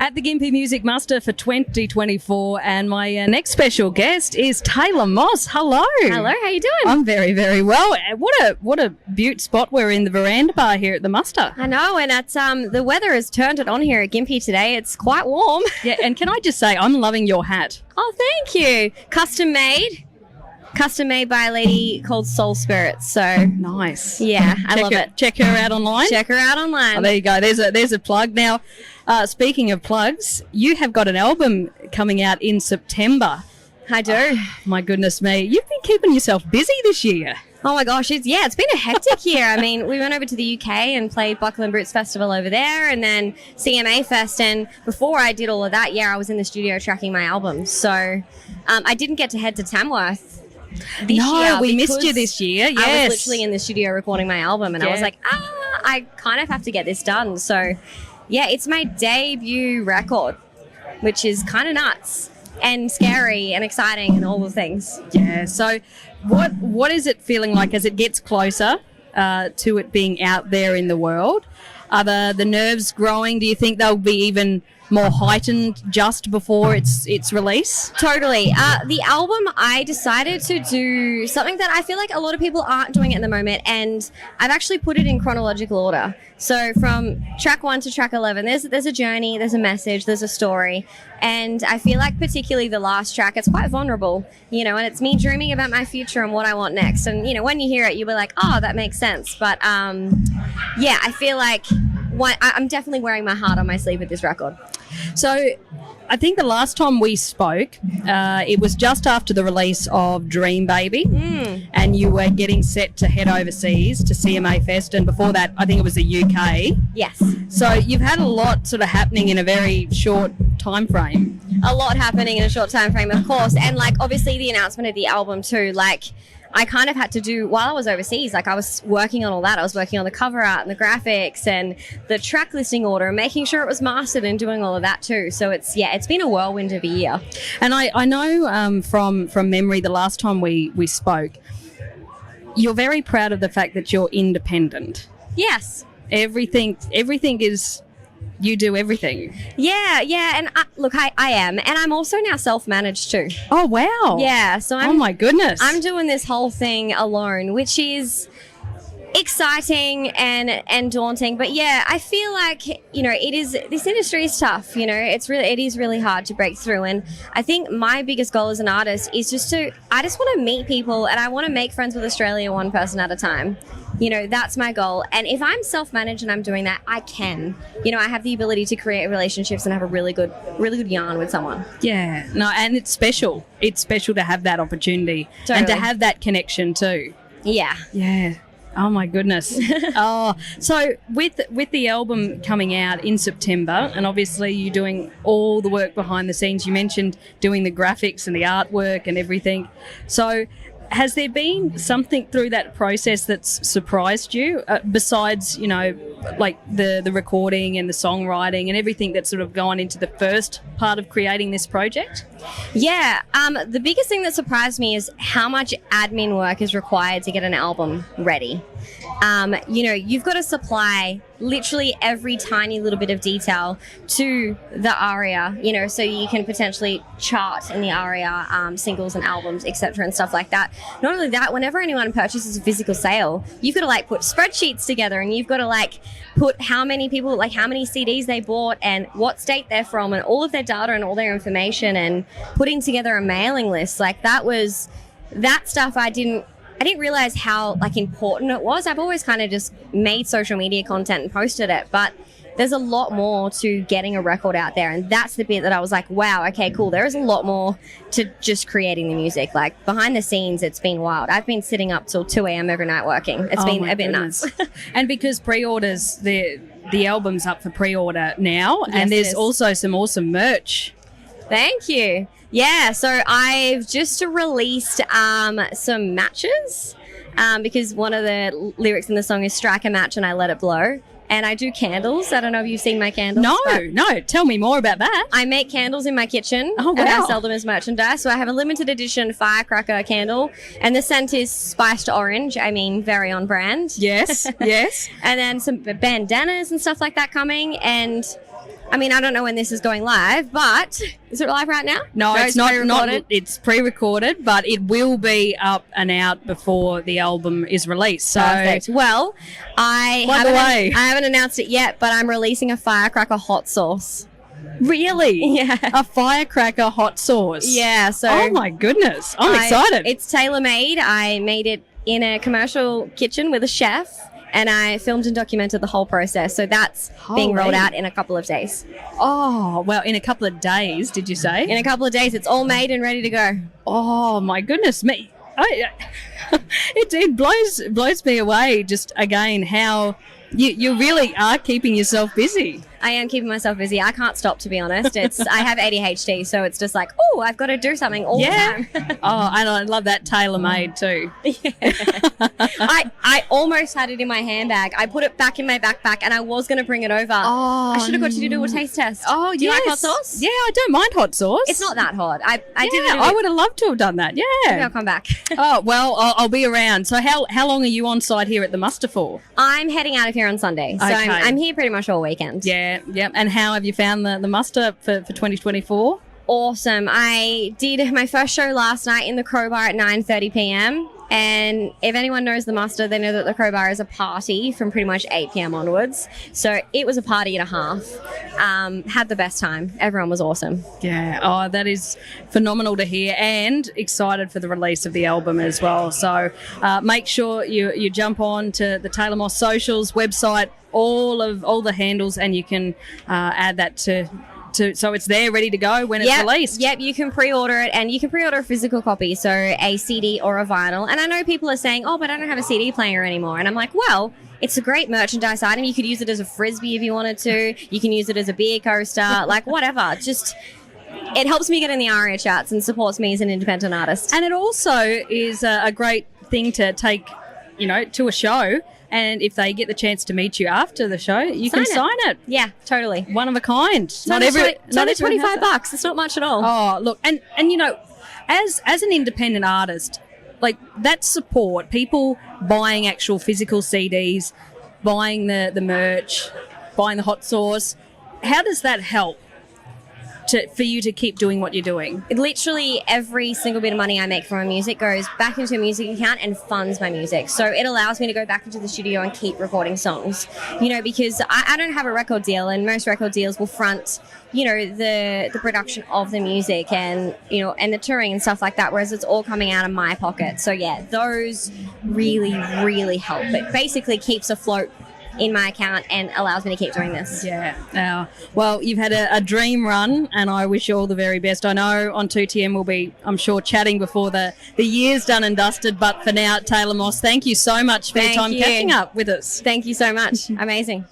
at the Gympie Music Muster for 2024, and my next special guest is Taylor Moss. Hello. Hello, how you doing? I'm very, very well. What a beaut spot we're in, the veranda bar here at the Muster. I know, and it's the weather has turned it on here at Gympie today. It's quite warm. Yeah, and can I just say, I'm loving your hat. Oh, thank you. Custom made by a lady called Soul Spirits. So nice. Yeah, I love it. Check her out online. Check her out online. Oh, there you go. There's a plug. Now, speaking of plugs, you have got an album coming out in September. I do. Oh, my goodness me. You've been keeping yourself busy this year. Oh my gosh, it's been a hectic year. I mean, we went over to the UK and played Buckle and Boots Festival over there, and then CMA Fest. And before I did all of that, I was in the studio tracking my album. So I didn't get to head to Tamworth this year. We missed you this year. Yes. I was literally in the studio recording my album, and I was like, I kind of have to get this done. So yeah, it's my debut record, which is kind of nuts and scary and exciting and all the things. Yeah. So what is it feeling like as it gets closer to it being out there in the world? Are the nerves growing? Do you think they'll be even more heightened just before its release? Totally. The album, I decided to do something that I feel like a lot of people aren't doing at the moment, and I've actually put it in chronological order. So from track 1 to track 11, there's a journey, there's a message, there's a story, and I feel like particularly the last track, it's quite vulnerable, and it's me dreaming about my future and what I want next. And when you hear it, you'll be like, oh, that makes sense. But I feel like I'm definitely wearing my heart on my sleeve with this record. So I think the last time we spoke, it was just after the release of Dream Baby, and you were getting set to head overseas to CMA Fest, and before that I think it was the UK. Yes. So you've had a lot sort of happening in a very short time frame. A lot happening in a short time frame, of course, and obviously the announcement of the album too, I kind of had to do, while I was overseas, I was working on all that. I was working on the cover art and the graphics and the track listing order and making sure it was mastered and doing all of that too. So it's been a whirlwind of a year. And I know from memory, the last time we spoke, you're very proud of the fact that you're independent. Yes. Everything is... You do everything. Yeah, and I am, and I'm also now self-managed too. Oh wow! Yeah, so oh my goodness, I'm doing this whole thing alone, which is exciting and daunting. But yeah, I feel like this industry is tough. It is really hard to break through, and I think my biggest goal as an artist is I just want to meet people, and I want to make friends with Australia one person at a time. That's my goal. And if I'm self-managed and I'm doing that, I can. I have the ability to create relationships and have a really good yarn with someone. Yeah. No, and it's special. It's special to have that opportunity. Totally. And to have that connection too. Yeah. Yeah. Oh my goodness. So with the album coming out in September, and obviously you doing all the work behind the scenes, you mentioned doing the graphics and the artwork and everything. So has there been something through that process that's surprised you, besides, the recording and the songwriting and everything that's sort of gone into the first part of creating this project? Yeah, the biggest thing that surprised me is how much admin work is required to get an album ready. You've got to supply literally every tiny little bit of detail to the ARIA, so you can potentially chart in the ARIA singles and albums, etc. and stuff like that. Not only that, whenever anyone purchases a physical sale, you've got to put spreadsheets together, and you've got to put how many people, how many CDs they bought and what state they're from and all of their data and all their information, and putting together a mailing list. That stuff I didn't realize how important it was. I've always kind of just made social media content and posted it, but there's a lot more to getting a record out there, and that's the bit that I was like, wow, okay, cool. There is a lot more to just creating the music. Behind the scenes, it's been wild. I've been sitting up till 2 a.m. every night working. It's been a bit nuts. And because pre-orders, the album's up for pre-order now, yes, and there's also some awesome merch. Thank you. Yeah, so I've just released some matches because one of the lyrics in the song is strike a match and I let it blow. And I do candles. I don't know if you've seen my candles. No. Tell me more about that. I make candles in my kitchen. Oh, wow. And I sell them as merchandise. So I have a limited edition firecracker candle, and the scent is spiced orange. I mean, very on brand. Yes, yes. And then some bandanas and stuff like that coming. And I mean, I don't know when this is going live, but is it live right now? No, it's not. pre-recorded? It's pre-recorded, but it will be up and out before the album is released. So, Perfect. Well, I By the way. haven't announced it yet, but I'm releasing a Firecracker hot sauce. really, Yeah. a firecracker hot sauce. Yeah. So. Oh my goodness, I'm excited. It's tailor-made. I made it in a commercial kitchen with a chef, and I filmed and documented the whole process. So that's being rolled Holy. out in a couple of days. Oh well, in a couple of days, did you say? In a couple of days, it's all made and ready to go. Oh my goodness me! It blows me away. Just again, how you really are keeping yourself busy. I am keeping myself busy. I can't stop, to be honest. I have ADHD, so it's just like, oh, I've got to do something all the time. Oh, and I love that tailor-made too. I almost had it in my handbag. I put it back in my backpack, and I was going to bring it over. Oh, I should have got you to do a taste test. Oh, do you like hot yes. sauce? Yeah, I don't mind hot sauce. It's not that hot. I did it. I would have loved to have done that. Maybe Yeah. I'll come back. Oh well, I'll be around. So how long are you on site here at the muster for? I'm heading out of here on Sunday, so Okay. I'm here pretty much all weekend. Yeah. And how have you found the muster for 2024? Awesome. I did my first show last night in the Crowbar at 9:30 p.m. And if anyone knows the muster, they know that the Crowbar is a party from pretty much 8 p.m. onwards. So it was a party and a half. Had the best time. Everyone was awesome. Yeah. Oh, that is phenomenal to hear, and excited for the release of the album as well. So make sure you jump on to the Taylor Moss socials website, all the handles, and you can add that to so it's there ready to go when it's released. Yep, you can pre-order it, and you can pre-order a physical copy, so a CD or a vinyl. And I know people are saying, oh, but I don't have a CD player anymore. And I'm like, well, it's a great merchandise item. You could use it as a Frisbee if you wanted to. You can use it as a beer coaster, like whatever. Just, it helps me get in the ARIA charts and supports me as an independent artist. And it also is a great thing to take, to a show. And if they get the chance to meet you after the show, you can sign it. Yeah, totally. One of a kind. It's only $25. It's not much at all. Oh, look, and as an independent artist, like that support, people buying actual physical CDs, buying the merch, buying the hot sauce, how does that help for you to keep doing what you're doing? Literally every single bit of money I make from my music goes back into a music account and funds my music. So it allows me to go back into the studio and keep recording songs, because I don't have a record deal, and most record deals will front, the production of the music and, and the touring and stuff like that, whereas it's all coming out of my pocket. So yeah, those really, really help. It basically keeps afloat in my account and allows me to keep doing this. Yeah. Well, you've had a dream run, and I wish you all the very best. I know on 2TM we'll be, I'm sure, chatting before the year's done and dusted, but for now, Taylor Moss, thank you so much for your time catching up with us. Thank you so much. Amazing.